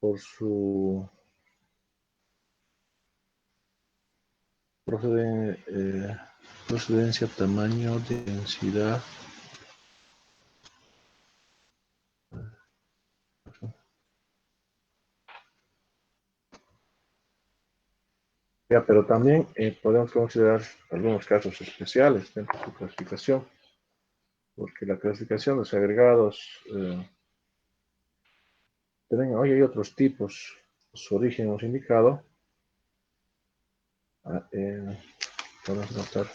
por su procedencia, tamaño, densidad. Ya, pero también podemos considerar algunos casos especiales dentro de su clasificación, porque la clasificación de los agregados hoy hay otros tipos. Su origen hemos indicado. Podemos notar.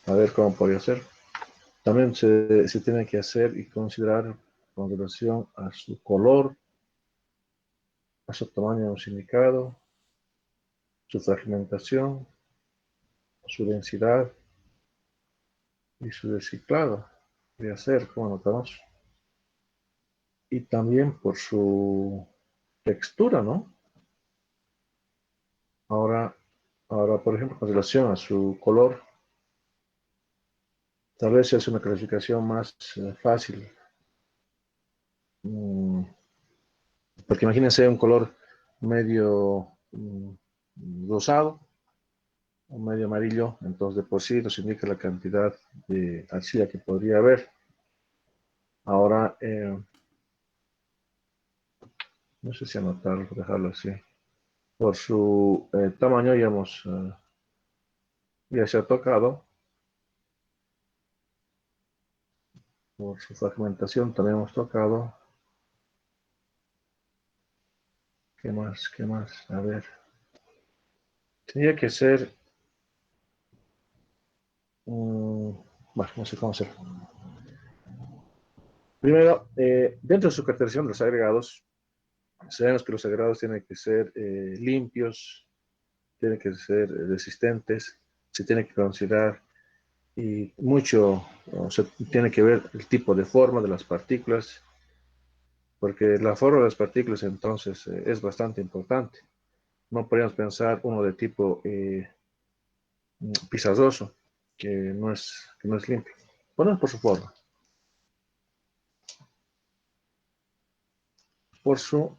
A ver cómo podría ser. También se tiene que hacer y considerar con relación a su color, a su tamaño hemos indicado, su fragmentación, su densidad y su reciclado. Podría ser, como notamos. Y también por su textura, ¿no? Ahora, por ejemplo, con relación a su color, tal vez es una clasificación más fácil. Porque imagínense un color medio rosado o medio amarillo, entonces de por sí nos indica la cantidad de arcilla que podría haber. Ahora, no sé si anotarlo, dejarlo así. Por su tamaño ya se ha tocado. Por su fragmentación también hemos tocado. ¿Qué más? ¿Qué más? A ver. Tendría que ser... bueno, no sé cómo hacer. Primero, dentro de su caracterización de los agregados, sabemos que los agregados tienen que ser limpios, tienen que ser resistentes, se tiene que considerar y mucho, o sea, tiene que ver el tipo de forma de las partículas, porque la forma de las partículas entonces es bastante importante. No podríamos pensar uno de tipo pizarroso, que no es limpio. Bueno, por su forma. Por su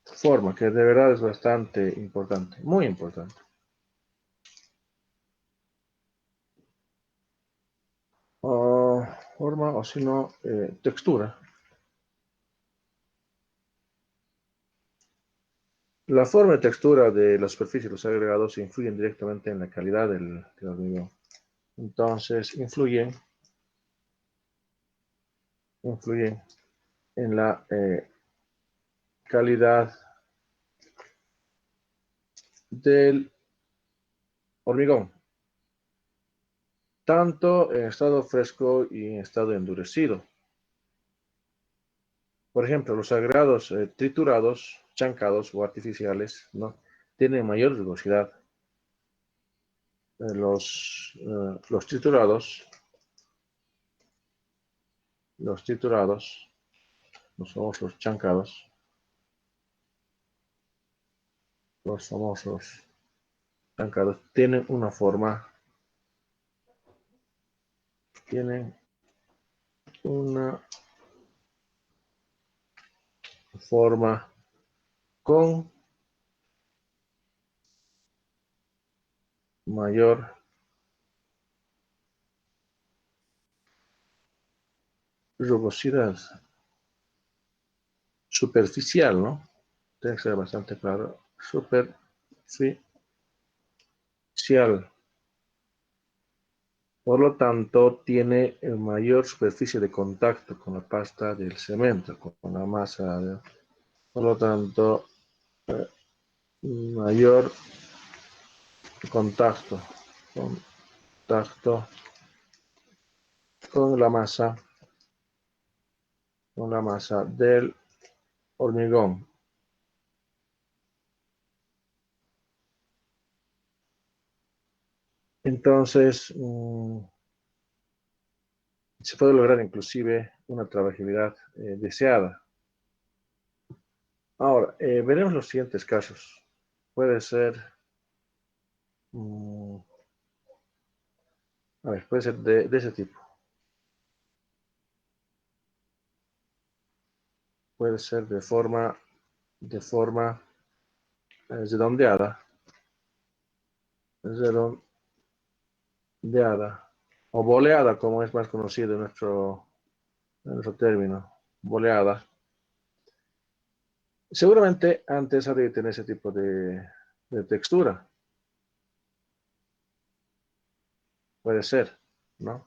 forma, que de verdad es bastante importante, muy importante. Forma o si no, textura. La forma y textura de la superficie de los agregados influyen directamente en la calidad del hormigón. Entonces, influyen en la calidad del hormigón, tanto en estado fresco y en estado endurecido. Por ejemplo, los agregados triturados, chancados o artificiales, ¿no? Tienen mayor rugosidad. Los triturados, los famosos chancados, los famosos chancados, tienen una forma con mayor rugosidad superficial, ¿no? Tiene que ser bastante claro. Superficial. Por lo tanto, tiene mayor superficie de contacto con la pasta del cemento, con la masa. Por lo tanto, mayor contacto, contacto con la masa del hormigón. Entonces, se puede lograr inclusive una trabajabilidad deseada. Ahora, veremos los siguientes casos. Puede ser, a ver, puede ser de ese tipo. puede ser de forma redondeada, redondeada o boleada, como es más conocido en nuestro término, boleada. Seguramente antes había que tener ese tipo de textura. Puede ser, ¿no?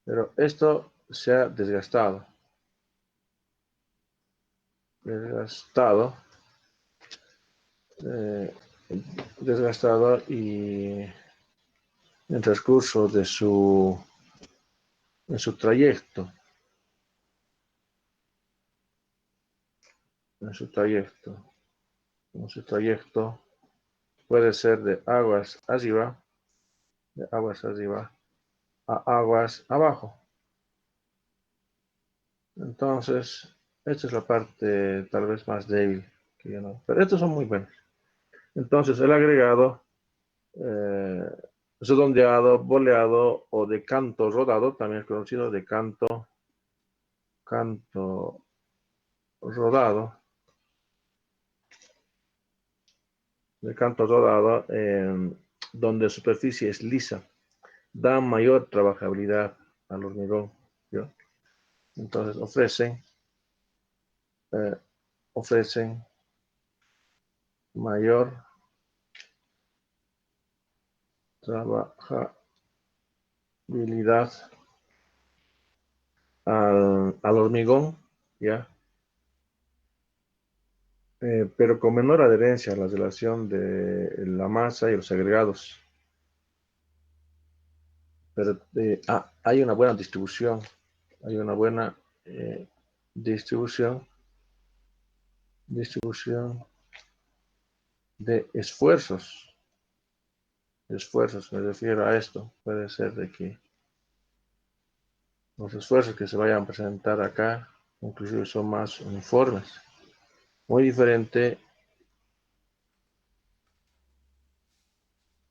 Pero esto se ha desgastado. Desgastado. eh, Desgastado y en el transcurso de su trayecto. En su trayecto. En su trayecto puede ser de aguas arriba a aguas abajo. Entonces, esta es la parte tal vez más débil que yo no. Pero estos son muy buenos. Entonces, el agregado eh, redondeado, boleado o de canto rodado, también es conocido de canto rodado, donde la superficie es lisa, da mayor trabajabilidad al hormigón, ¿yo? Entonces eh, ofrecen mayor trabajabilidad al hormigón, ¿ya? Pero con menor adherencia a la relación de la masa y los agregados. Pero hay una buena distribución, hay una buena distribución de esfuerzos, me refiero a esto, puede ser de que los esfuerzos que se vayan a presentar acá, inclusive son más uniformes, muy diferente,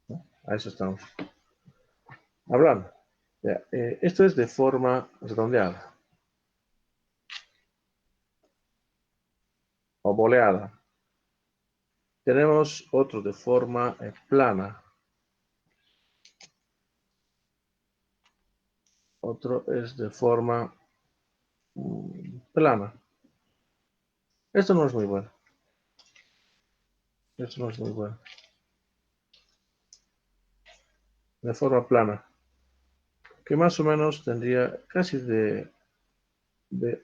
¿no? A eso estamos hablando. Ya, esto es de forma redondeada o boleada. Tenemos otro de forma plana. Otro es de forma plana. Esto no es muy bueno. Esto no es muy bueno. De forma plana. Que más o menos tendría casi de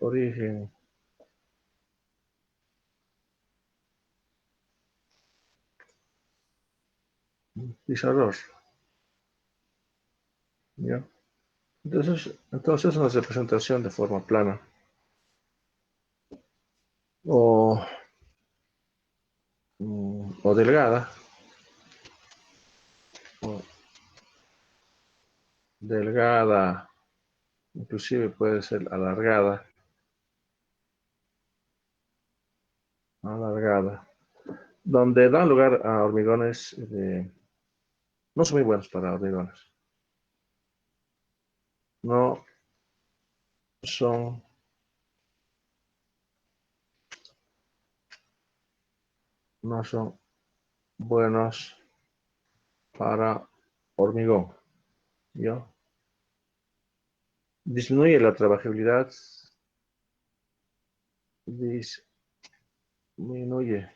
origen pizarrón. ¿Ya? Entonces es una representación de forma plana. O, o delgada. O delgada. Inclusive puede ser alargada. Alargada. Donde dan lugar a hormigones no son muy buenos para hormigones. No son no son buenos para hormigón. ¿Ya? Disminuye la trabajabilidad, disminuye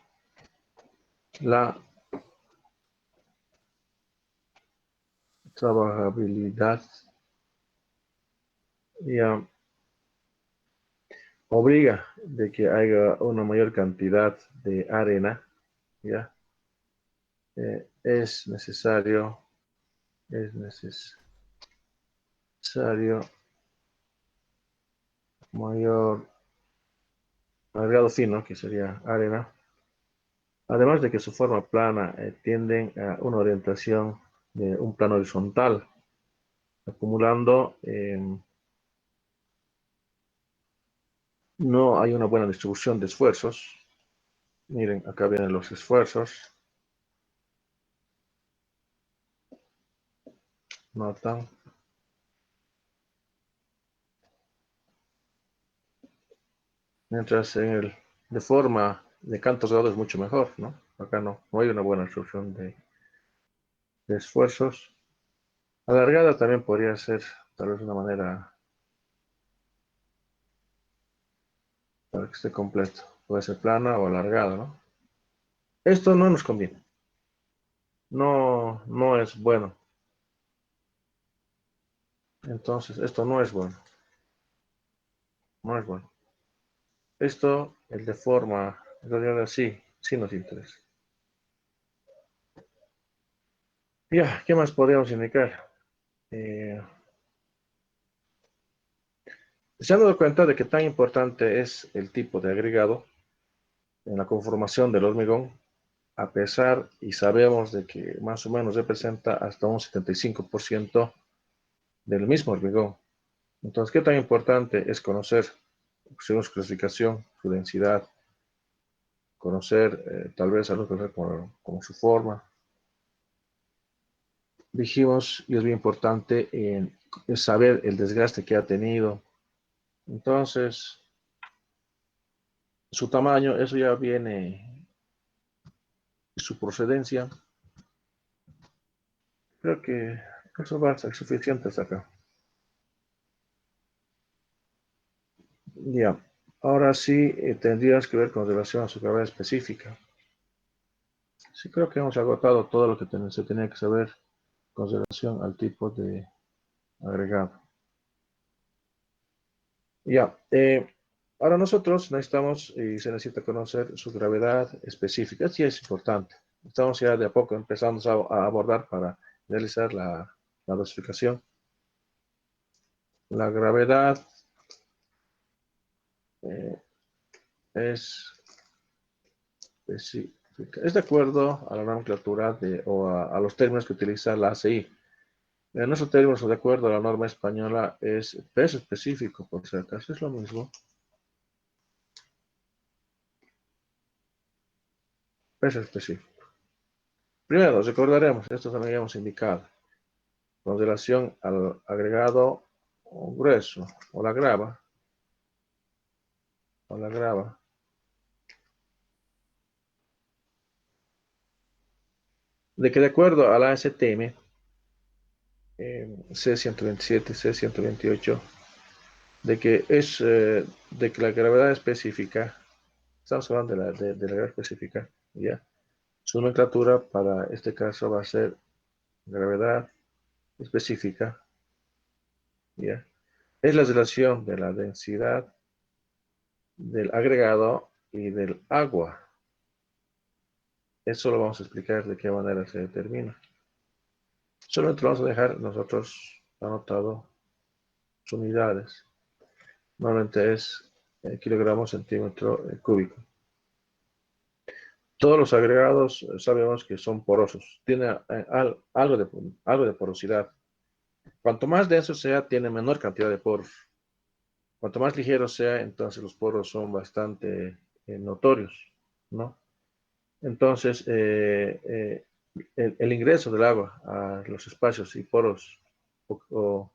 la trabajabilidad, ya, obliga de que haya una mayor cantidad de arena, ya. Es necesario mayor agregado fino, que sería arena, además de que su forma plana tienden a una orientación de un plano horizontal, acumulando, no hay una buena distribución de esfuerzos. Miren, acá vienen los esfuerzos. Notan. Mientras de forma de canto cerrado es mucho mejor, ¿no? Acá no hay una buena absorción de esfuerzos. Alargada también podría ser tal vez una manera para que esté completo. Puede ser plana o alargada, ¿no? Esto no nos conviene. No es bueno. Entonces, esto no es bueno. No es bueno. Esto, el de forma, en realidad sí nos interesa. Ya, ¿qué más podríamos indicar? Eh, Se han dado cuenta de que tan importante es el tipo de agregado en la conformación del hormigón, a pesar y sabemos de que más o menos representa hasta un 75% del mismo hormigón. Entonces, ¿qué tan importante es conocer, según su clasificación, su densidad, conocer tal vez algo que ver como su forma? Dijimos, y es bien importante, es saber el desgaste que ha tenido. Entonces, su tamaño, eso ya viene, su procedencia. Creo que eso va a ser suficiente hasta acá. Ya, ahora sí tendrías que ver con relación a su gravedad específica. Sí, creo que hemos agotado todo lo que se tenía que saber con relación al tipo de agregado. Ya, ahora nosotros necesitamos y se necesita conocer su gravedad específica. Sí es importante. Estamos ya de a poco empezando a abordar para realizar la dosificación. La gravedad eh, es específica. Es de acuerdo a la nomenclatura o a los términos que utiliza la ACI. En nuestros términos, de acuerdo a la norma española, es peso específico, por si acaso es lo mismo. Peso específico. Primero, recordaremos, esto también habíamos indicado, con relación al agregado grueso o la grava, de que de acuerdo a la ASTM, C127, C128, de que la gravedad específica, estamos hablando de la gravedad específica, ¿ya? Su nomenclatura para este caso va a ser gravedad específica, ¿ya? Es la relación de la densidad del agregado y del agua. Eso lo vamos a explicar de qué manera se determina. Solamente lo vamos a dejar nosotros anotado sus unidades. Normalmente es kilogramos centímetro cúbico. Todos los agregados sabemos que son porosos. Tiene algo de porosidad. Cuanto más denso sea, tiene menor cantidad de poros. Cuanto más ligero sea, entonces los poros son bastante notorios, ¿no? Entonces, el ingreso del agua a los espacios y poros o, o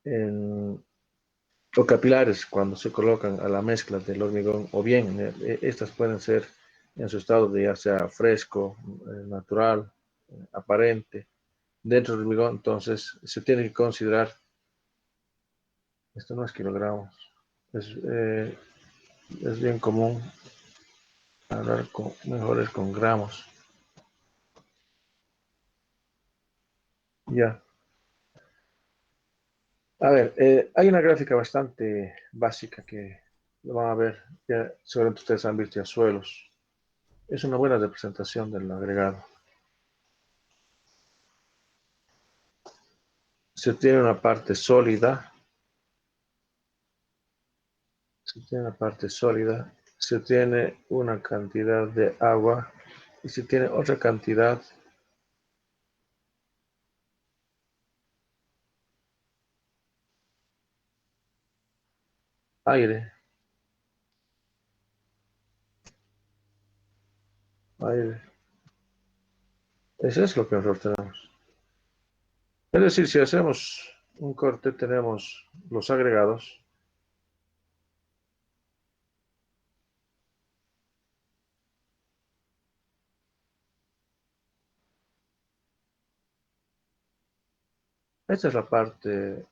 en- o capilares cuando se colocan a la mezcla del hormigón, o bien estas pueden ser en su estado de ya sea fresco, natural, aparente, dentro del hormigón, entonces se tiene que considerar, esto no es kilogramos, es bien común hablar mejores con gramos. Ya. A ver, hay una gráfica bastante básica que lo van a ver, ya seguramente ustedes han visto ya suelos. Es una buena representación del agregado. Se tiene una parte sólida, se tiene una cantidad de agua y se tiene otra cantidad aire, aire. Eso es lo que nosotros tenemos. Es decir, si hacemos un corte, tenemos los agregados Esta es la parte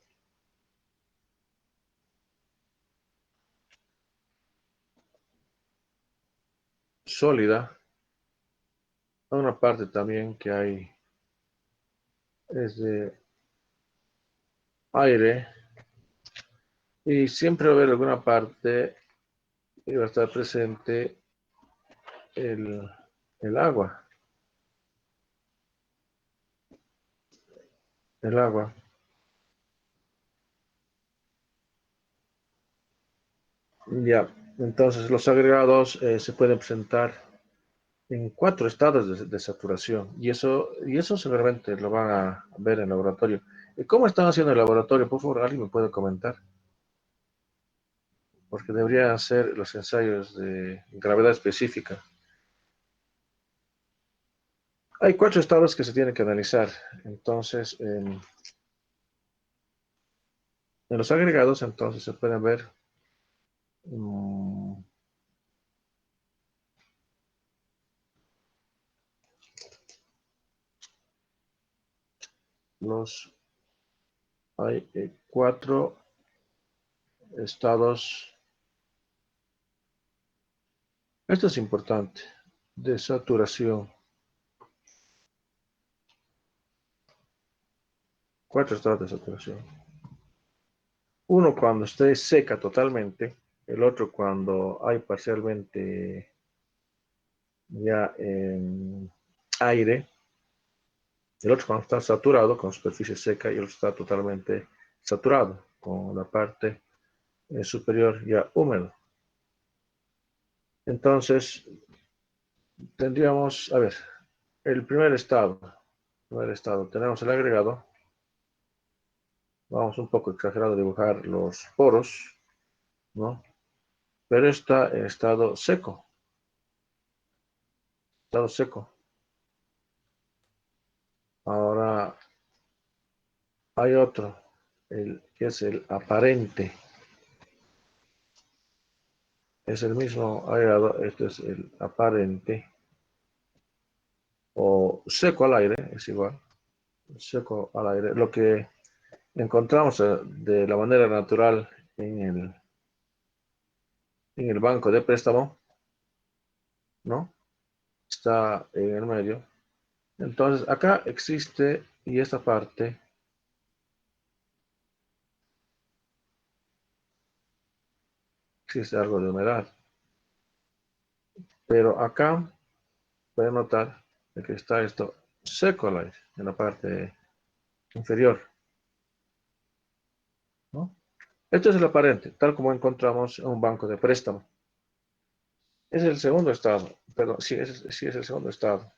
sólida. Hay una parte también que hay, es de aire. Y siempre va a haber alguna parte que va a estar presente el, el agua. El agua. Ya, entonces los agregados se pueden presentar en cuatro estados de saturación y eso seguramente lo van a ver en el laboratorio. ¿Cómo están haciendo el laboratorio? Por favor, alguien me puede comentar, porque deberían hacer los ensayos de gravedad específica. Hay cuatro estados que se tienen que analizar. Entonces, en los agregados, entonces se pueden ver mm, los, hay cuatro estados. Esto es importante, de saturación. Cuatro estados de saturación. Uno cuando esté seca totalmente, el otro cuando hay parcialmente ya aire, el otro cuando está saturado con superficie seca y el otro está totalmente saturado con la parte superior ya húmedo. Entonces, tendríamos, a ver, primer estado, tenemos el agregado, vamos un poco exagerado a dibujar los poros, ¿no? Pero está en estado seco. Ahora hay otro, que es el aparente. Es el mismo agregado, este es el aparente. O seco al aire, es igual. Seco al aire. Lo que encontramos de la manera natural en el banco de préstamo, ¿no? Está en el medio. Entonces, acá existe, y esta parte, existe algo de humedad. Pero acá pueden notar que está esto seco al aire, en la parte inferior, ¿no? Esto es el aparente, tal como encontramos en un banco de préstamo. Es el segundo estado, perdón, sí es el segundo estado.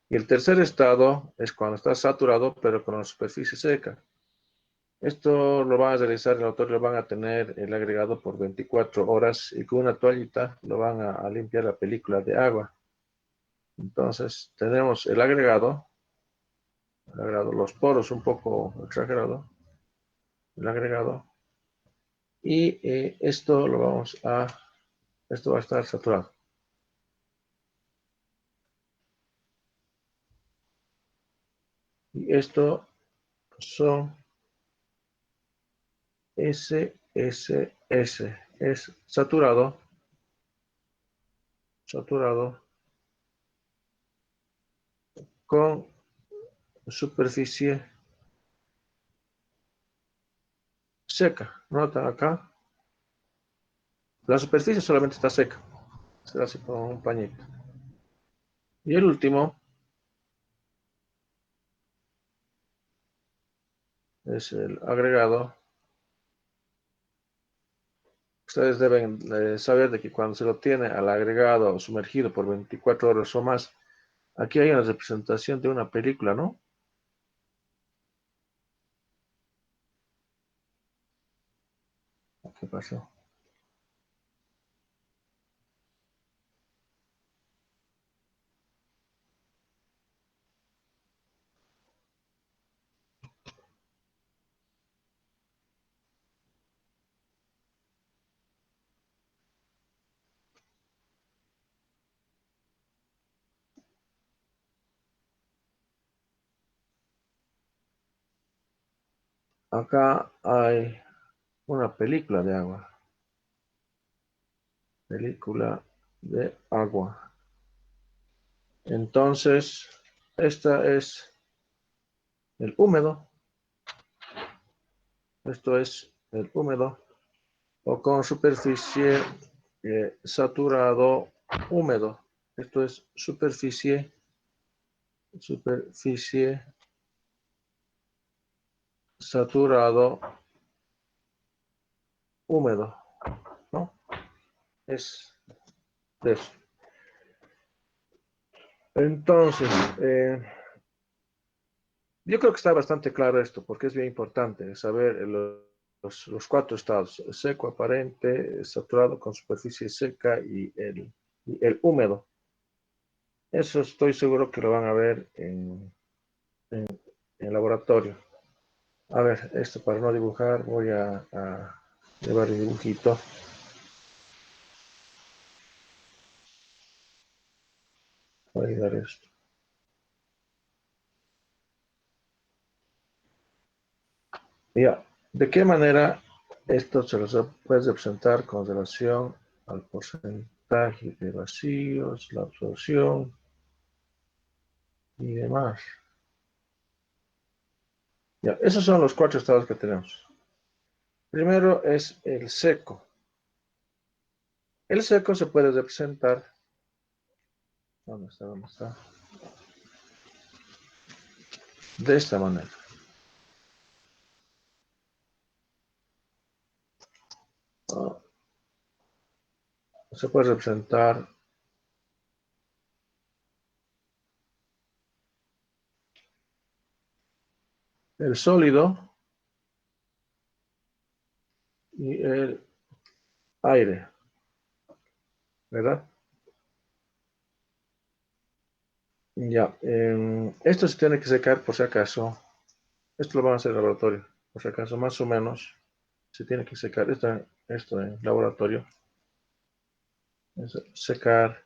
Y el tercer estado es cuando está saturado, pero con la superficie seca. Esto lo van a realizar, el autor lo van a tener el agregado por 24 horas y con una toallita lo van a limpiar la película de agua. Entonces, tenemos el agregado, los poros un poco exagerado, el agregado, y esto va a estar saturado. Y esto son SSS, es saturado con superficie seca. Nota acá, la superficie solamente está seca, será así con un pañito. Y el último es el agregado. Ustedes deben saber de que cuando se lo tiene al agregado sumergido por 24 horas o más, aquí hay una representación de una película, ¿no? ¿Qué pasó? acá hay una película de agua. Película de agua. Entonces, esta es el húmedo. Esto es el húmedo. O con superficie saturado húmedo. Esto es superficie saturado húmedo, ¿no? Es eso. Entonces, yo creo que está bastante claro esto, porque es bien importante saber los cuatro estados: seco, aparente, saturado con superficie seca y el húmedo. Eso estoy seguro que lo van a ver en laboratorio. A ver, esto para no dibujar, voy a llevar el dibujito. Voy a ayudar esto. Ya, ¿de qué manera esto se los puede representar con relación al porcentaje de vacíos, la absorción y demás? Ya, esos son los cuatro estados que tenemos. Primero es el seco. El seco se puede representar. ¿Dónde está? ¿Dónde está? De esta manera. Ah, se puede representar el sólido y el aire, ¿verdad? Ya, esto se tiene que secar por si acaso. Esto lo van a hacer en laboratorio, por si acaso, más o menos. Se tiene que secar esto en laboratorio. Es secar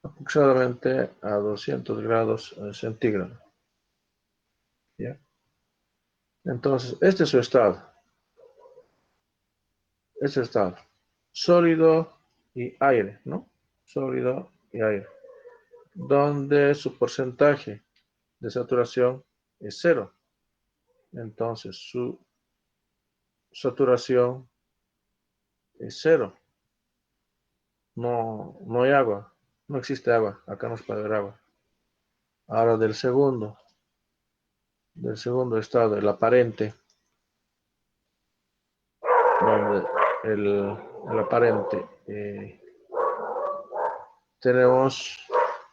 aproximadamente a 200 grados centígrados. ¿Ya? Entonces, este es su estado. Este estado. Sólido y aire, ¿no? Sólido y aire. Donde su porcentaje de saturación es cero. Entonces, su saturación es cero. No, no hay agua. No existe agua. Acá no se puede ver agua. Ahora del segundo estado, el aparente, donde el aparente tenemos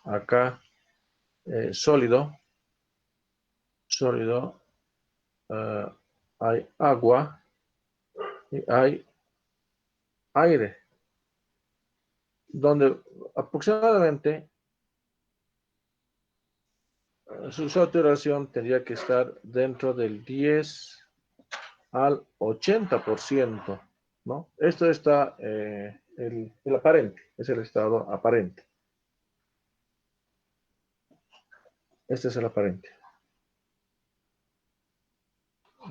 acá sólido, uh, hay agua y hay aire, donde aproximadamente su saturación tendría que estar dentro del 10 al 80%, ¿no? Esto está, el aparente, es el estado aparente. Este es el aparente.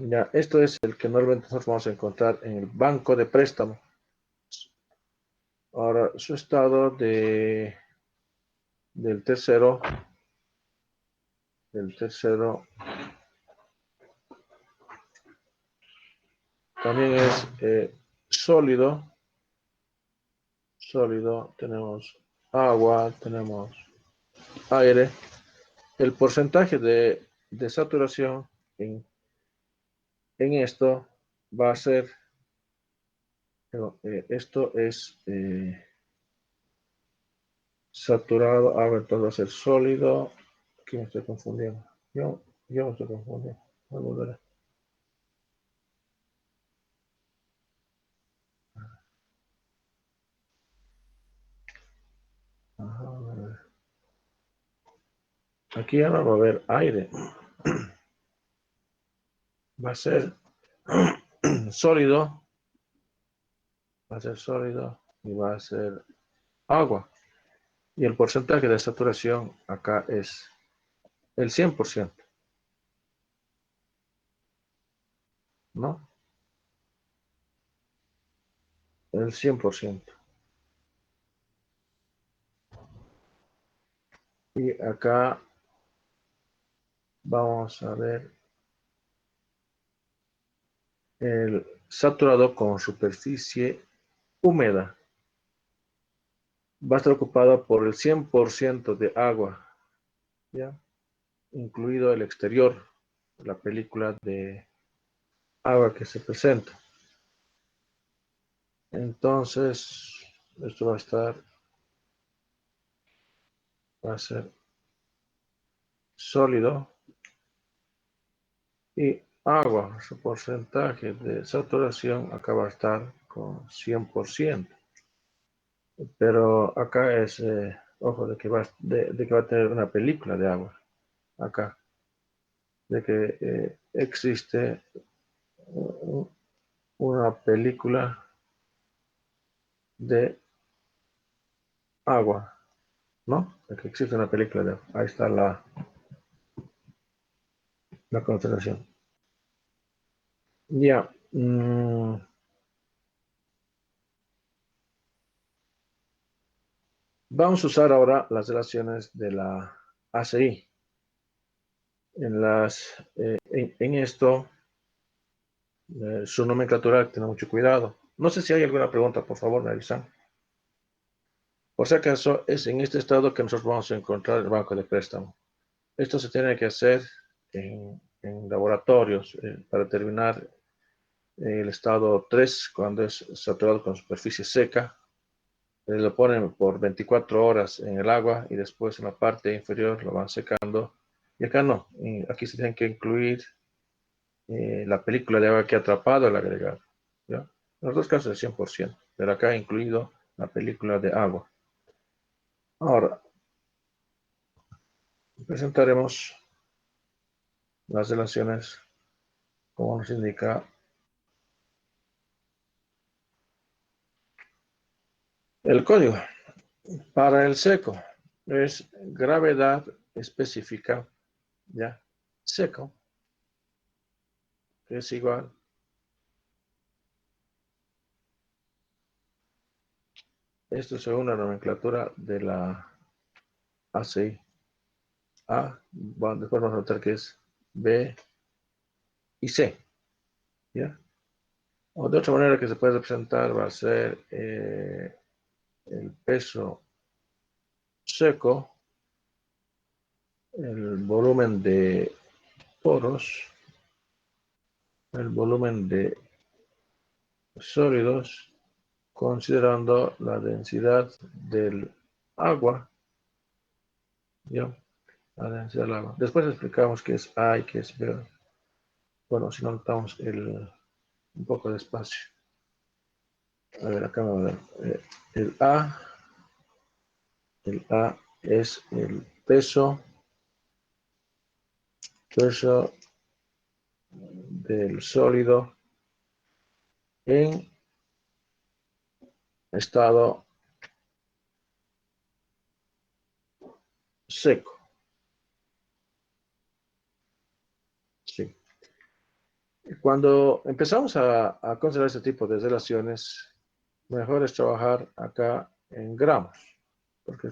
Ya, esto es el que normalmente nosotros vamos a encontrar en el banco de préstamo. Ahora, su estado del tercero también es sólido. Sólido, tenemos agua, tenemos aire. El porcentaje de saturación en esto va a ser, esto es saturado, ahora entonces va a ser sólido. Aquí me estoy confundiendo. Yo me estoy confundiendo. Voy a Ajá, aquí ya no va a haber aire. Va a ser sólido, va a ser sólido y va a ser agua. Y el porcentaje de saturación acá es el 100%. ¿no? El 100%. Y acá vamos a ver el saturado con superficie húmeda. Va a estar ocupado por el 100% de agua, ¿ya? Incluido el exterior, la película de agua que se presenta. Entonces, esto va a ser sólido y agua, su porcentaje de saturación acá va a estar con 100%. Pero acá es, ojo, de que va a tener una película de agua, acá, de que existe una película de agua, ¿no? De que existe una película de agua. Ahí está la constelación. Ya. Vamos a usar ahora las relaciones de la ACI. En esto, su nomenclatura, tiene mucho cuidado. No sé si hay alguna pregunta, por favor, me avisan. Por si acaso, es en este estado que nosotros vamos a encontrar el banco de préstamo. Esto se tiene que hacer en laboratorios para determinar el estado 3 cuando es saturado con superficie seca. Lo ponen por 24 horas en el agua y después en la parte inferior lo van secando. Y acá no, aquí se tienen que incluir la película de agua que ha atrapado el agregado. ¿Ya? En los dos casos es 100%, pero acá ha incluido la película de agua. Ahora, presentaremos las relaciones como nos indica el código. Para el seco es gravedad específica, ¿ya? Seco, que es igual. Esto es según la nomenclatura de la ACI. Bueno, después vamos a notar que es B y C, ¿ya? O de otra manera que se puede representar va a ser el peso seco, el volumen de poros, el volumen de sólidos, considerando la densidad del agua, ¿ya? La densidad del agua. Después explicamos qué es A y qué es B. Bueno, si no notamos un poco de espacio. A ver, acá me va a dar. El A, el A es el peso del sólido en estado seco. Sí. Cuando empezamos a considerar este tipo de relaciones, mejor es trabajar acá en gramos, porque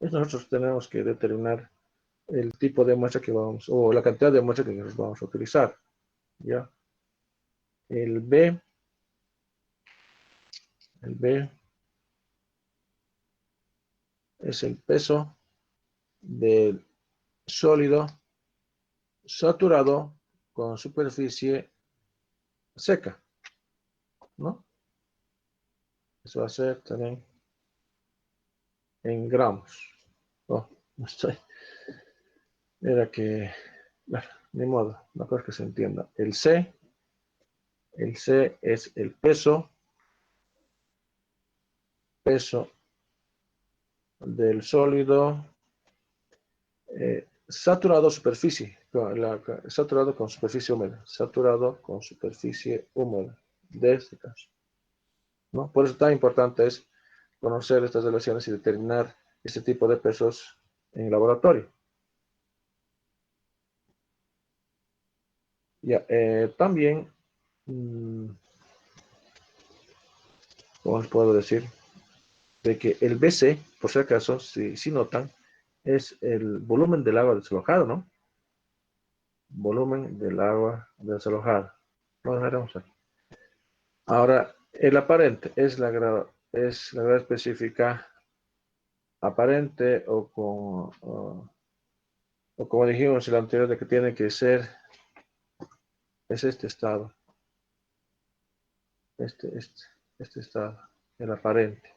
nosotros tenemos que determinar el tipo de muestra que vamos, o la cantidad de muestra que nosotros vamos a utilizar, ¿ya? El B, el B es el peso del sólido saturado con superficie seca, ¿no? Eso va a ser también en gramos. Oh, no estoy. Era que, bueno, ni modo, mejor que se entienda. El C es el peso del sólido saturado saturado con superficie húmeda, saturado con superficie húmeda, de este caso, ¿no? Por eso tan importante es conocer estas relaciones y determinar este tipo de pesos en el laboratorio. Ya, también ¿Cómo les puedo decir? De que el BC, por si acaso, si notan, es el volumen del agua desalojada, ¿no? Volumen del agua desalojada. Lo dejaremos aquí. Ahora, el aparente es la gravedad específica aparente o como dijimos en el anterior, de que tiene que ser, es este estado, este, este, este estado, el aparente.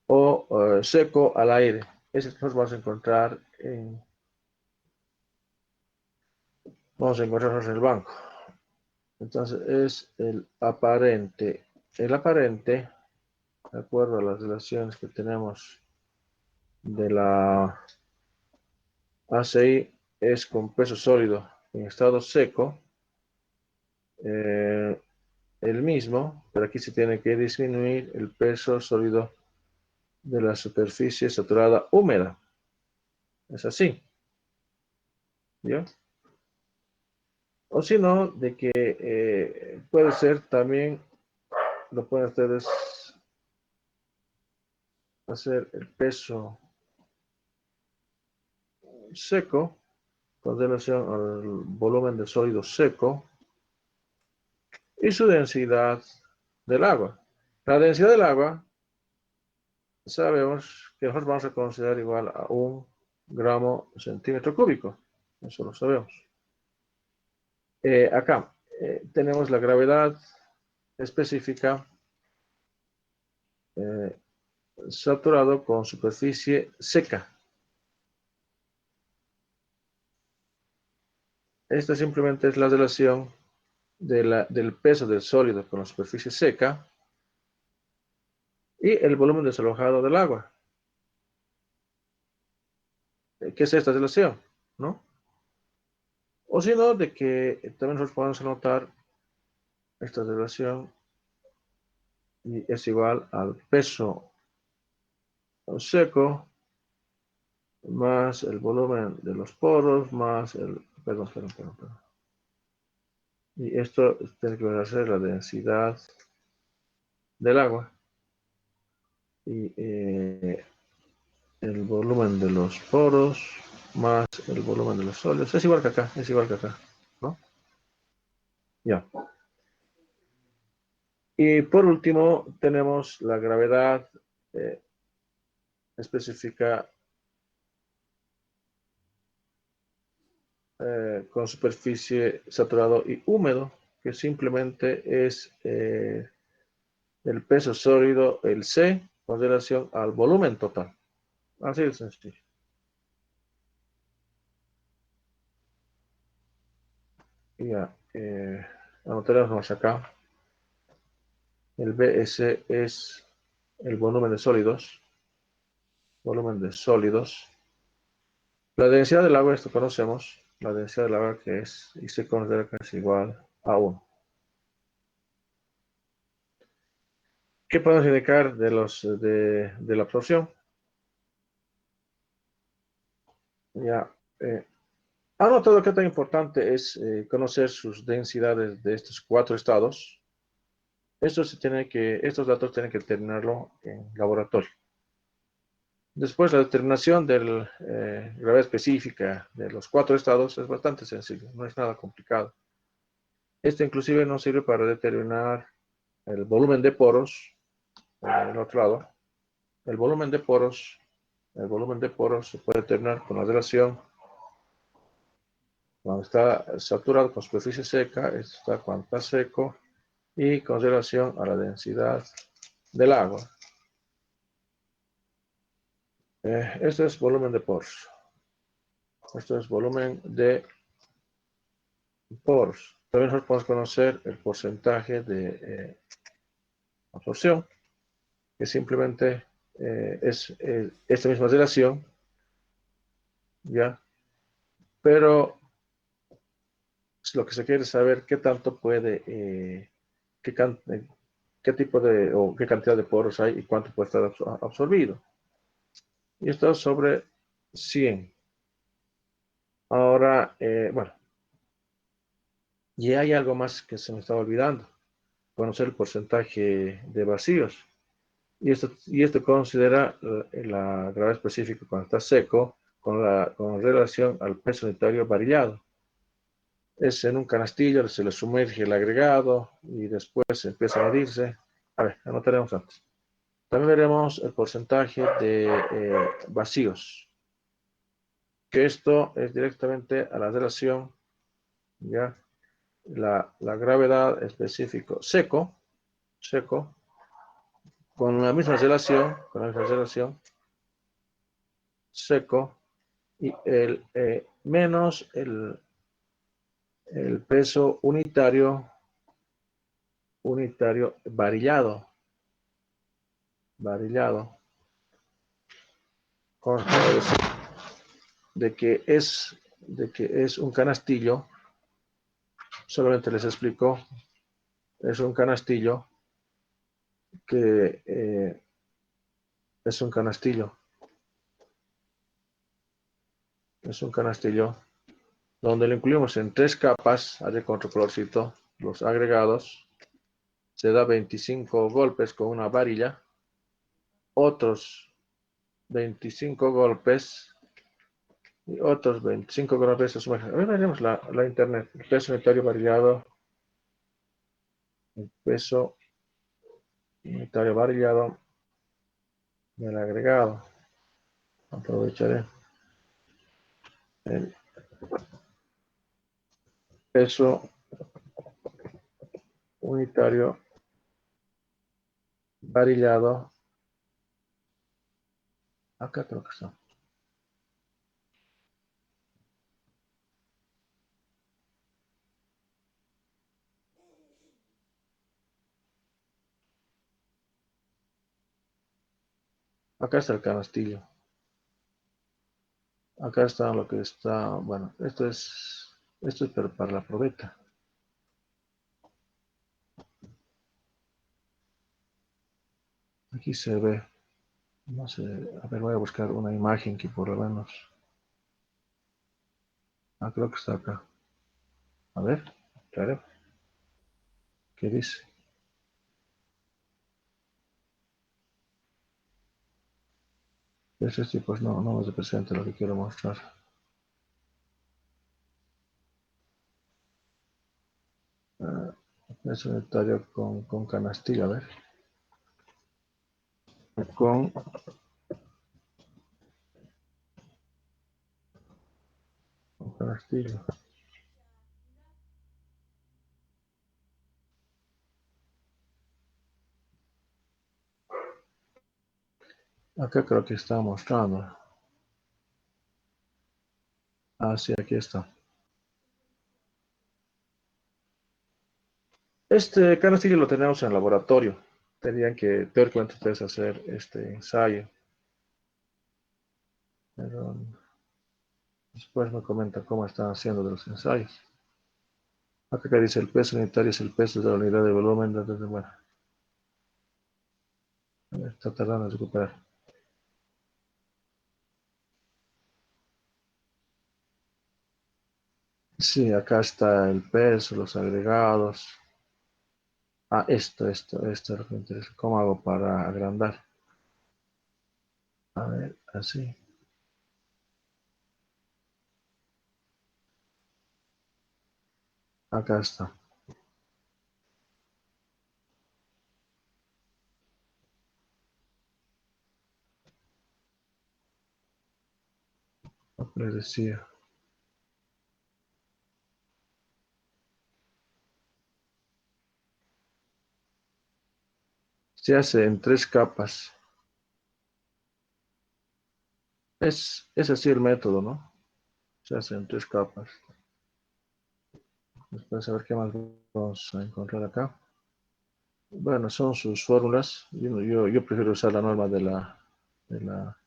O seco al aire. Ese que nos vamos a encontrarnos en el banco. Entonces es el aparente. El aparente, de acuerdo a las relaciones que tenemos de la ACI, es con peso sólido en estado seco, eh, el mismo, pero aquí se tiene que disminuir el peso sólido de la superficie saturada húmeda. Es así, ¿ya? O si no, de que puede ser también, lo pueden ustedes hacer el peso seco con relación al volumen de sólido seco y su densidad del agua. La densidad del agua sabemos que nosotros vamos a considerar igual a 1 gramo centímetro cúbico. Eso lo sabemos. Acá tenemos la gravedad específica eh, saturado con superficie seca. Esta simplemente es la relación del peso del sólido con la superficie seca y el volumen desalojado del agua. ¿Qué es esta relación? ¿No? O si no, de que también nosotros podemos anotar esta relación y es igual al peso seco más el volumen de los poros más el... Perdón. Y esto tiene que ser la densidad del agua y el volumen de los poros más el volumen de los sólidos. Es igual que acá, ¿no? Ya. Y por último, tenemos la gravedad eh, específica con superficie saturado y húmedo, que simplemente es el peso sólido, el C, con relación al volumen total. Así de sencillo. Ya, anotaremos acá. El BS es el volumen de sólidos. Volumen de sólidos. La densidad del agua, esto conocemos. La densidad del agua que es, y se considera que es igual a 1. ¿Qué podemos indicar de la absorción? Ya, anotado que tan importante es conocer sus densidades de estos 4 estados. Estos datos tienen que tenerlo en laboratorio. Después, la determinación de la gravedad específica de los 4 estados es bastante sencillo, no es nada complicado. Esto inclusive nos sirve para determinar el volumen de poros, en el otro lado. El volumen de poros se puede determinar con la relación cuando está saturado con superficie seca, esto está cuando está seco, y con relación a la densidad del agua. Esto es volumen de poros. Esto es volumen de poros. También nosotros podemos conocer el porcentaje de absorción, que simplemente es esta misma relación, ¿ya? Pero lo que se quiere es saber qué tanto puede, qué tipo de, o qué cantidad de poros hay y cuánto puede estar absorbido. Y esto es sobre 100. Ahora, bueno, Y hay algo más que se me estaba olvidando, conocer el porcentaje de vacíos. Y esto considera la gravedad específica cuando está seco con relación al peso unitario variado. Es en un canastillo, se le sumerge el agregado y después se empieza a medirse. A ver, anotaremos antes. También veremos el porcentaje de vacíos, que esto es directamente a la relación, ¿ya? La gravedad específico seco, con la misma relación, seco, y el menos el peso unitario varillado, con de que es un canastillo. Solamente les explico, es un canastillo que es un canastillo, donde lo incluimos en 3 capas, haré con otro colorcito, los agregados. Se da 25 golpes con una varilla, otros 25 golpes y otros 25 golpes. A ver, veremos la internet, el peso unitario varillado, el peso unitario varillado del agregado. Aprovecharé el peso unitario varillado. Acá creo que está. Acá está el canastillo. Acá está lo que está. Bueno, esto es para la probeta. Aquí se ve. No sé. A ver, voy a buscar una imagen que por lo menos. Creo que está acá. A ver, claro. ¿Qué dice? Estos tipos no me representa lo que quiero mostrar. Es un unitario con canastillo, a ver. Con canastillo. Acá creo que está mostrando. Sí, aquí está. Este canastillo lo tenemos en el laboratorio. Tendrían que teóricamente ustedes hacer este ensayo. Pero después me comenta cómo están haciendo de los ensayos. Acá dice el peso unitario es el peso de la unidad de volumen. Bueno, está tardando en recuperar. Sí, acá está el peso, los agregados. Esto es lo que me interesa. ¿Cómo hago para agrandar? A ver, así. Acá está. Lo que les decía. Se hace en 3 capas. Es así el método, ¿no? Se hace en 3 capas. Después a ver qué más vamos a encontrar acá. Bueno, son sus fórmulas. Yo prefiero usar la norma de la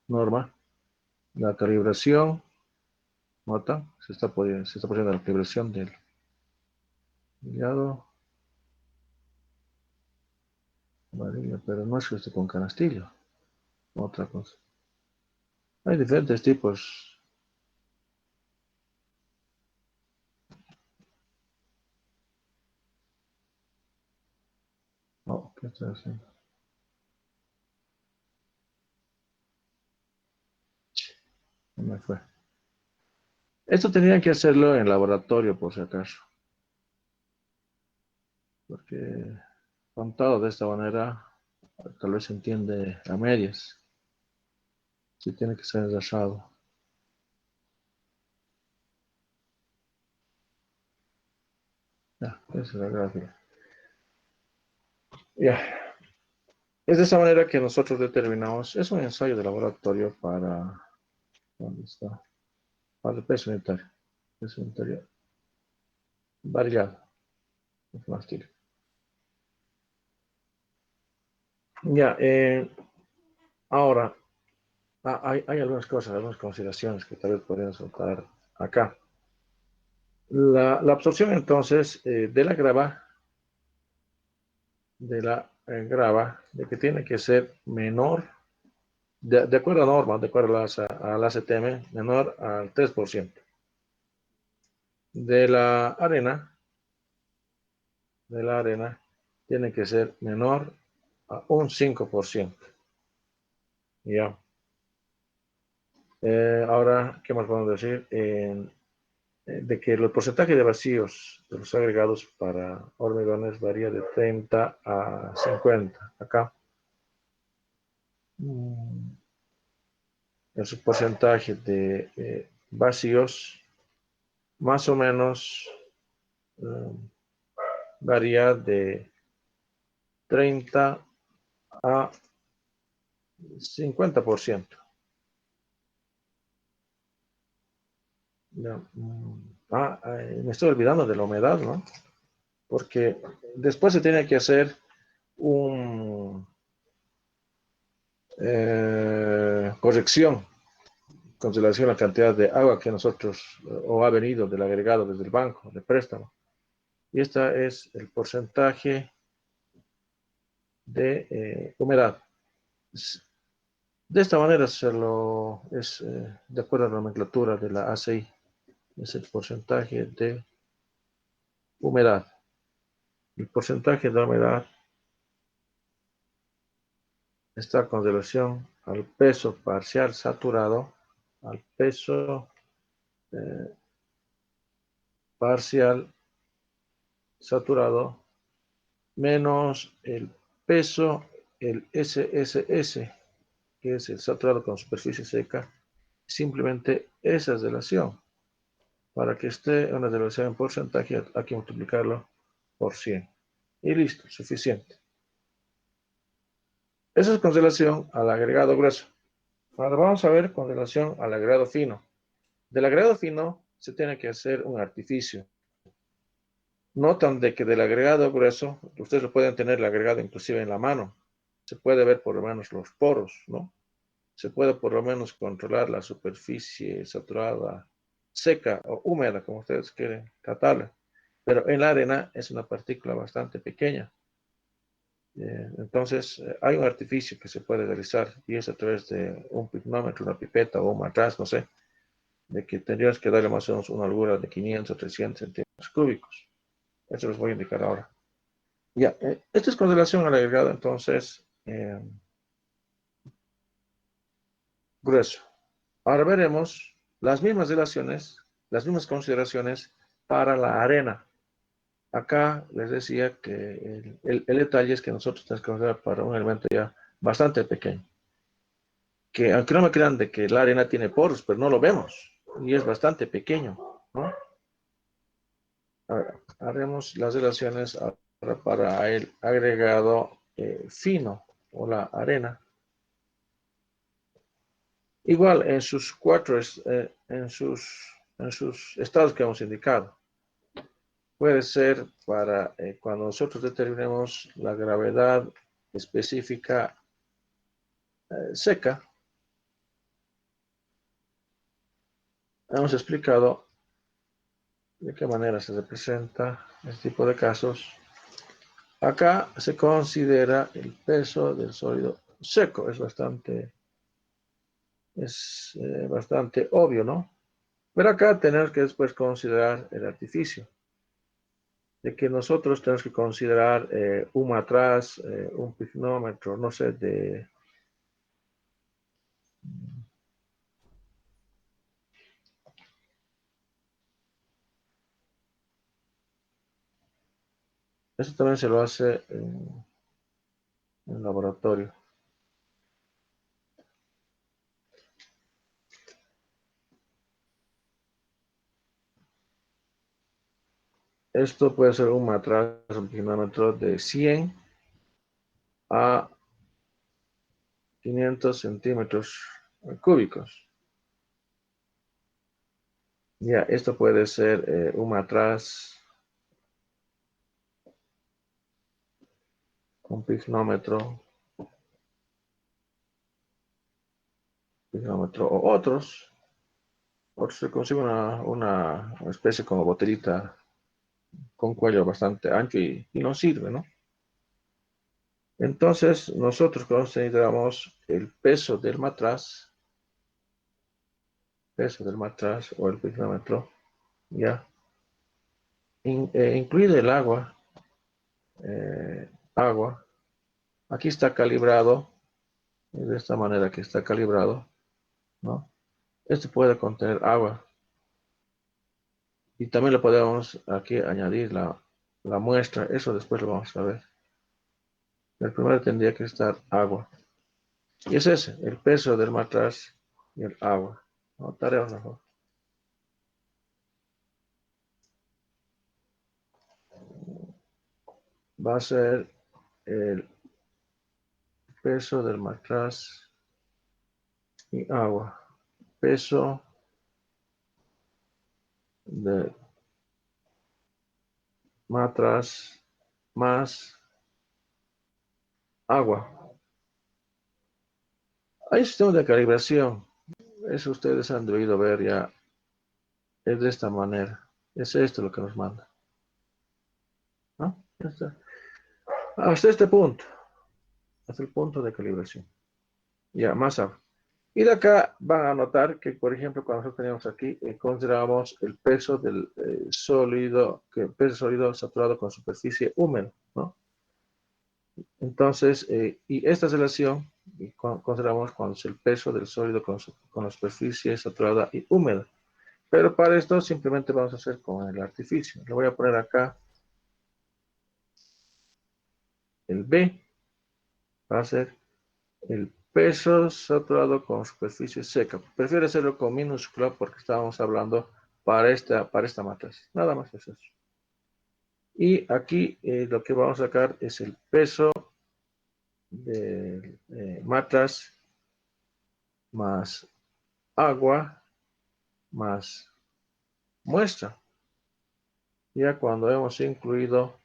norma. La calibración, nota, se está poniendo la calibración del hígado amarillo, pero no es que esté con canastillo. Otra cosa. Hay diferentes tipos. Oh, ¿qué estoy haciendo? No me fue. Esto tenían que hacerlo en laboratorio, por si acaso, porque contado de esta manera, tal vez se entiende a medias. Sí tiene que ser enlazado. Ya, esa es la gráfica. Ya, es de esa manera que nosotros determinamos, es un ensayo de laboratorio para, ¿dónde está? Para el peso unitario variado, es más que- Ya, ahora, hay algunas cosas, algunas consideraciones que tal vez podrían soltar acá. La absorción entonces de la grava, de que tiene que ser menor, de acuerdo a normas, de acuerdo a la ACTM, menor al 3%. De la arena, de la arena, tiene que ser menor a un 5%. Ya. Ahora, ¿qué más podemos decir? De que el porcentaje de vacíos de los agregados para hormigones varía de 30 a 50. Acá, mm, el porcentaje de vacíos más o menos eh, varía de 30 a 50%. Ya, me estoy olvidando de la humedad, ¿no? Porque después se tiene que hacer un corrección con relación a la cantidad de agua que nosotros o ha venido del agregado desde el banco de préstamo. Y este es el porcentaje de humedad. De esta manera es de acuerdo a la nomenclatura de la ACI, es el porcentaje de humedad. El porcentaje de humedad está con relación al peso parcial saturado, al peso eh, parcial saturado menos el peso, el SSS, que es el saturado con superficie seca, simplemente esa es relación. Para que esté una relación en porcentaje, hay que multiplicarlo por 100. Y listo, suficiente. Eso es con relación al agregado grueso. Ahora vamos a ver con relación al agregado fino. Del agregado fino se tiene que hacer un artificio. Notan de que del agregado grueso, ustedes lo pueden tener el agregado inclusive en la mano. Se puede ver por lo menos los poros, ¿no? Se puede por lo menos controlar la superficie saturada, seca o húmeda, como ustedes quieren tratarla. Pero en la arena es una partícula bastante pequeña. Entonces, hay un artificio que se puede realizar y es a través de un picnómetro, una pipeta o un matraz, no sé, de que tendrías que darle más o menos una holgura de 500 o 300 centímetros cúbicos. Eso les voy a indicar ahora. Ya, esto es con relación al agregado, entonces, grueso. Ahora veremos las mismas relaciones, las mismas consideraciones para la arena. Acá les decía que el detalle es que nosotros tenemos que considerar para un elemento ya bastante pequeño. Que aunque no me crean de que la arena tiene poros, pero no lo vemos. Y es bastante pequeño, ¿no? Ahora, haremos las relaciones ahora para el agregado fino o la arena. Igual en sus estados que hemos indicado. Puede ser para cuando nosotros determinemos la gravedad específica seca. Hemos explicado de qué manera se representa este tipo de casos. Acá se considera el peso del sólido seco. Es bastante obvio, ¿no? Pero acá tenemos que después considerar el artificio. de que nosotros tenemos que considerar un matraz, un pignómetro, no sé, de... Eso también se lo hace en laboratorio. Esto puede ser un matraz, un pignómetro de 100 a 500 centímetros cúbicos. Ya, esto puede ser un matraz, un pignómetro o otros. Otros se consigue una especie como botellita con cuello bastante ancho y no sirve, ¿no? Entonces, nosotros consideramos el peso del matraz o el pignómetro, ya, incluido el agua. Aquí está calibrado, de esta manera que está calibrado, ¿no? Este puede contener agua y también le podemos aquí añadir la muestra, eso después lo vamos a ver. El primero tendría que estar agua. Y es ese, el peso del matraz y el agua. ¿No? Tarea mejor. Va a ser el peso del matraz y agua. Peso del matraz más agua. Hay sistema de calibración. Eso ustedes han debido ver ya. Es de esta manera. Es esto lo que nos manda. ¿No? Ya está. Hasta este punto. Hasta el punto de calibración. Ya, más agua. Y de acá van a notar que, por ejemplo, cuando nosotros tenemos aquí, consideramos el peso del sólido, que el peso sólido saturado con superficie húmeda, ¿no? Entonces, y esta relación consideramos cuando es el peso del sólido con la superficie saturada y húmeda. Pero para esto simplemente vamos a hacer con el artificio. Le voy a poner acá el B, va a ser el peso saturado con superficie seca. Prefiero hacerlo con minúscula porque estábamos hablando para esta matriz. Nada más es eso. Y aquí lo que vamos a sacar es el peso de matriz más agua más muestra. Ya cuando hemos incluido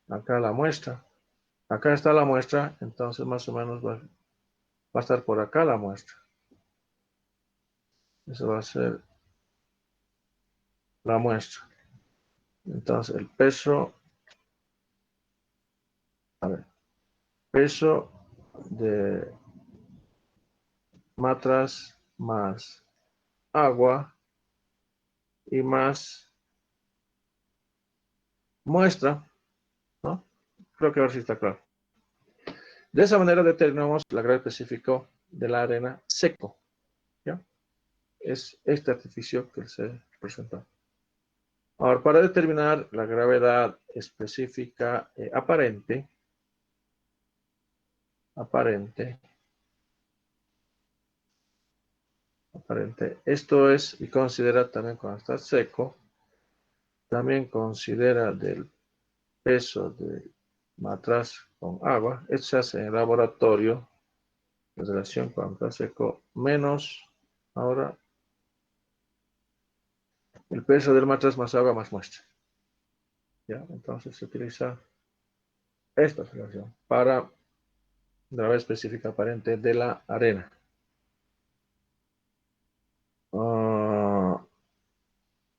acá la muestra, acá está la muestra, entonces más o menos va a estar por acá la muestra. Eso va a ser la muestra. Entonces el peso, a ver, peso de matras más agua y más muestra, ¿no? Creo que ahora sí está claro. De esa manera determinamos la gravedad específica de la arena seco, ¿ya? Es este artificio que se presentó. Ahora, para determinar la gravedad específica aparente, esto es, y considera también cuando está seco, también considera del peso de matraz con agua, esto se hace en el laboratorio, la relación cuando está seco, menos, ahora, el peso del matraz más agua más muestra. ¿Ya? Entonces se utiliza esta relación para la gravedad específica aparente de la arena.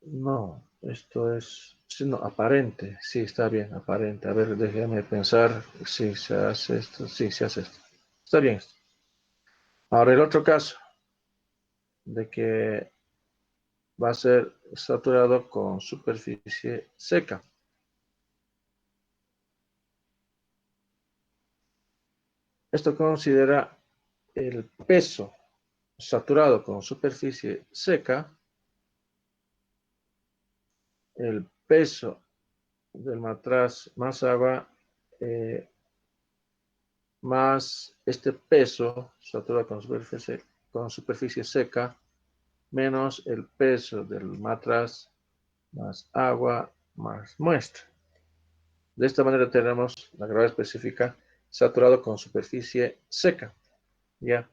No, esto es, sí, no, aparente, sí, está bien, aparente. A ver, déjeme pensar si se hace esto, sí, se hace esto. Está bien esto. Ahora el otro caso, de que va a ser saturado con superficie seca. Esto considera el peso saturado con superficie seca, el peso del matraz más agua, más este peso saturado con superficie seca, menos el peso del matraz más agua más muestra. De esta manera tenemos la gravedad específica saturado con superficie seca. ¿Ya?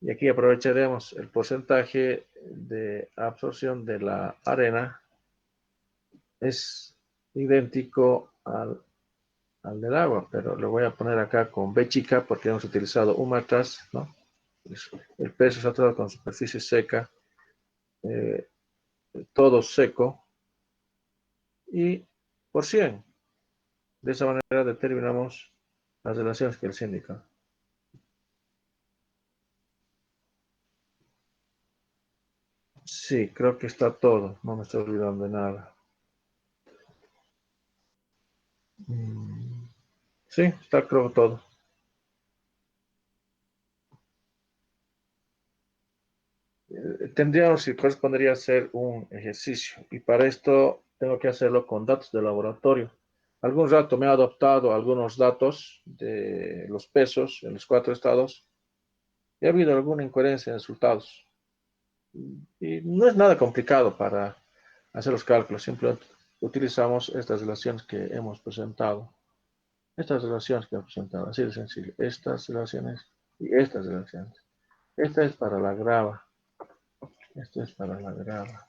Y aquí aprovecharemos el porcentaje de absorción de la arena. Es idéntico al del agua, pero lo voy a poner acá con B chica porque hemos utilizado un matraz, ¿no? El peso saturado con superficie seca, eh, todo seco, y por 100. De esa manera determinamos las relaciones que les indican. Sí, creo que está todo. No me estoy olvidando de nada. Sí, está creo todo. Tendríamos que correspondería hacer un ejercicio y para esto tengo que hacerlo con datos de laboratorio. Algún rato me he adoptado algunos datos de los pesos en los 4 estados y ha habido alguna incoherencia en resultados. Y no es nada complicado para hacer los cálculos, simplemente utilizamos estas relaciones que hemos presentado. Estas relaciones que hemos presentado, así de sencillo. Estas relaciones y estas relaciones. Esta es para la grava. Esto es para la grava.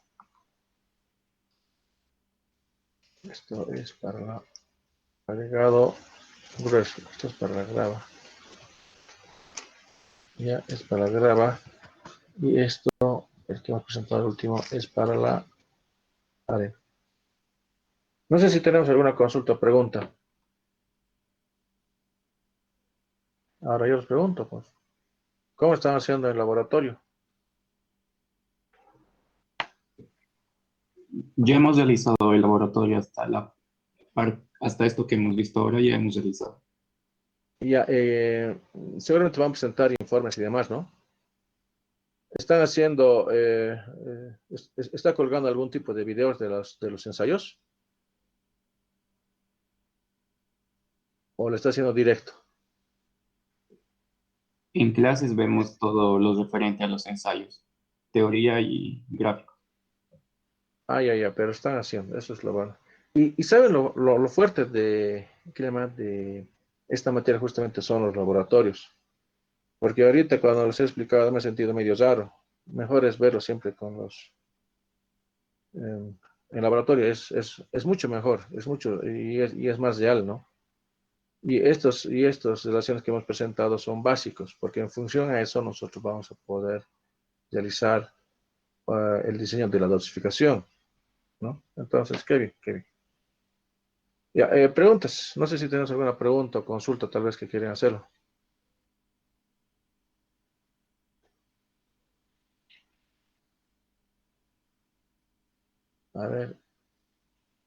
Esto es para el agregado grueso. Esto es para la grava. Ya es para la grava. Y esto, el que hemos presentado el último, es para la arena. No sé si tenemos alguna consulta o pregunta. Ahora yo les pregunto, pues, ¿cómo están haciendo en el laboratorio? Ya hemos realizado el laboratorio hasta esto que hemos visto ahora, ya hemos realizado. Ya, seguramente van a presentar informes y demás, ¿no? ¿Están haciendo, está colgando algún tipo de videos de los ensayos? ¿O lo está haciendo directo? En clases vemos todo lo referente a los ensayos, teoría y gráfico. Ah, ya, pero están haciendo, eso es lo bueno. Y saben lo fuerte ¿qué llama? De esta materia justamente son los laboratorios. Porque ahorita cuando les he explicado me he sentido medio raro. Mejor es verlo siempre en laboratorio. Es mucho mejor, es mucho, y es más real, ¿no? Y estas relaciones que hemos presentado son básicos, porque en función a eso nosotros vamos a poder realizar el diseño de la dosificación, ¿no? Entonces, qué bien, qué bien. Ya, preguntas. No sé si tienes alguna pregunta o consulta tal vez que quieren hacerlo. A ver,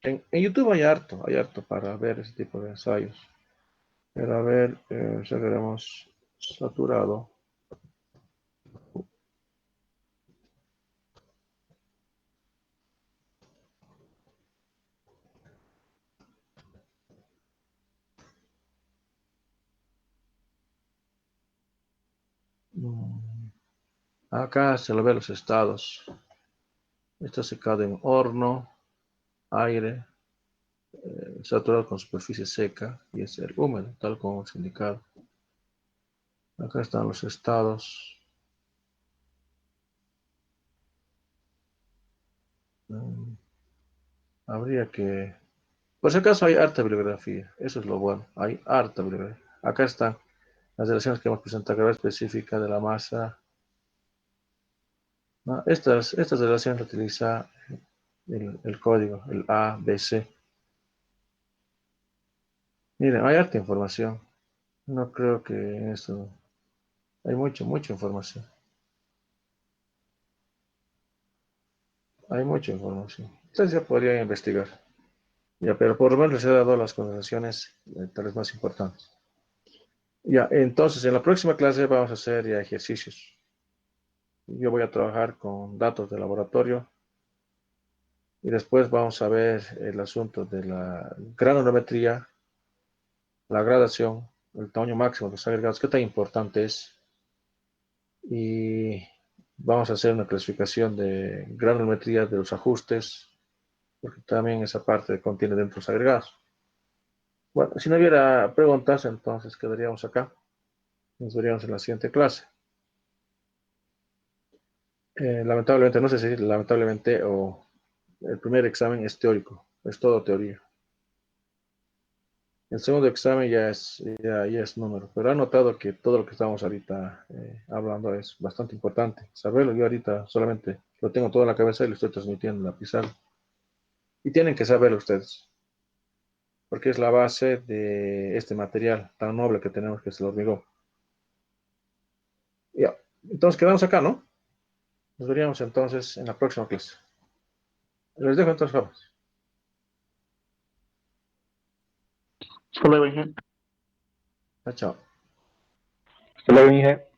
en YouTube hay harto para ver ese tipo de ensayos. Pero a ver, ya veremos saturado. Mm, Acá se lo ve los estados. Está secado en horno, aire, saturado con superficie seca y es el húmedo, tal como es indicado. Acá están los estados. Mm, Habría que... Por si acaso hay harta bibliografía, eso es lo bueno, hay harta bibliografía. Acá están las relaciones que hemos presentado, gravedad específica de la masa. ¿No? Estas relaciones utiliza el código, el A, B, C. Miren, hay harta información. No creo que en esto hay mucha información. Hay mucha información. Ustedes ya podrían investigar. Ya, pero por lo menos les he dado las conversaciones tal vez más importantes. Ya, entonces en la próxima clase vamos a hacer ya ejercicios. Yo voy a trabajar con datos de laboratorio y después vamos a ver el asunto de la granulometría, la gradación, el tamaño máximo de los agregados, qué tan importante es. Y vamos a hacer una clasificación de granulometría de los ajustes, porque también esa parte contiene dentro los agregados. Bueno, si no hubiera preguntas, entonces quedaríamos acá. Nos veríamos en la siguiente clase. Lamentablemente, no sé si lamentablemente o el primer examen es teórico, es todo teoría. El segundo examen ya es número, pero ha notado que todo lo que estamos ahorita hablando es bastante importante. Saberlo, yo ahorita solamente lo tengo todo en la cabeza y lo estoy transmitiendo en la pizarra. Y tienen que saberlo ustedes, porque es la base de este material tan noble que tenemos que es el hormigón. Ya, entonces quedamos acá, ¿no? Nos veríamos entonces en la próxima clase. Les dejo entonces, vamos. Hasta luego, Inge. Chao, chao. Hasta luego, Inge.